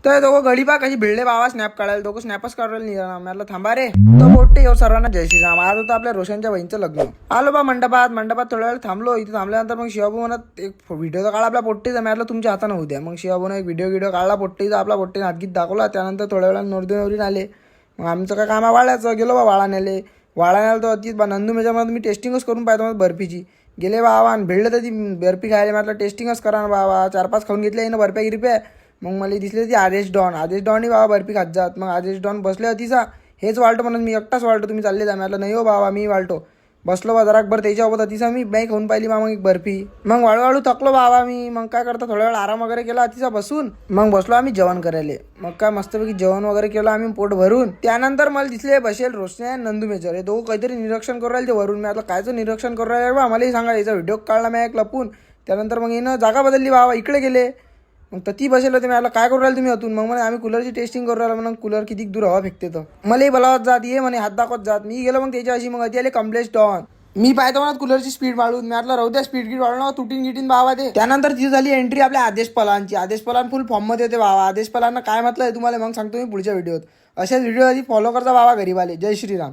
तर दोघं गडीपा कशी भिडले बाबा स्नॅप काढायला, दोघं स्नॅपच काढायला निघाला. म्हटलं थांबा रे तो मोठे येऊ सर्वांना जय श्रीराम. आज होतं आपल्या रोशनच्या बहिणीचं लग्न. आलो बा मंडपात थोड्या वेळ थांबलो. इथे थांबल्यानंतर मग शिवाभाऊ म्हणत एक व्हिडिओ काढा आपल्या पोट्टीचा. म्हटलं तुमच्या हातानं होऊ द्या. मग शिवाभाऊने एक व्हिडिओ काढला पोट्टीचा, आपला पोट्टीने हातगीत दाखवला. त्यानंतर थोड्या वेळा नवरीन आले. मग आमचं काय काम वाळायचं, गेलो बा वाळाण्याले. वाळाण्याला तो अति नंदू मेजामध्ये मी टेस्टिंगच करून पाहतो मग बर्फीची. गेले बाबा आणि भेटलं तर ती बर्फी खायला. म्हटलं टेस्टिंगच करा ना बाबा. 4-5 खाऊन घेतले ना बर्फ्या गिरप्या. मग मला दिसले ती आदेश डॉनही बाबा बर्फी खात जात. मग आदेश डॉन बसले अतिसा हेच वाळतो म्हणून मी एकटाच वाळतो, तुम्ही चालले जा. म्हटलं नाही हो बाबा मी वाळतो. बसलो बा जराकभर त्याच्यासोबत अतिसा मी बाई खाऊन पाहिली मग एक बर्फी. मग वाळू थकलो बाबा मी. मग काय करता थोड्या वेळ आराम वगैरे केला अतिसा बसून. मग बसलो आम्ही जेवण करायला. मग काय मस्तपैकी जेवण वगैरे केलं आम्ही पोट भरून. त्यानंतर मला दिसले बसेल रोशने आणि नंदू मेजर हे दोघं काहीतरी निरीक्षण करू राहिले ते वरून. मी आता कायचं निरीक्षण करू राहिले बा मलाही सांगा. याचा व्हिडिओ काढला मी एक लपून. त्यानंतर मग येणं जागा बदलली बाबा, इकडे गेले. मग तर ती बसेल होते. मला काय करू राहिले तुम्ही अतून. मग म्हणे आम्ही कूलरची टेस्टिंग करू राहिलो. म्हणून कूलर किती दूर हवा फेकते तर मलाही बोलावत जात ये म्हणे हात दाखवत जात. मी गेलो मग त्याच्या अशी. मग अति आले कम्प्लेस डॉन. मी पाहतो म्हणत कूलरची स्पीड वाढून. मी म्हटलं राहू द्या स्पीड गिट वाढवणं तुटीन गिटीन बाबा ते. त्यानंतर तिथे झाली एंट्री आपल्या आदेश पलांची. आदेश पलान फुल फॉर्ममध्ये होते बाबा. आदेश पलांना काय म्हटलं तुम्हाला मग सांगतो मी पुढच्या व्हिडिओत. अशाच व्हिडिओ आधी फॉलो करता बाबा गरीबाले. जय श्रीराम.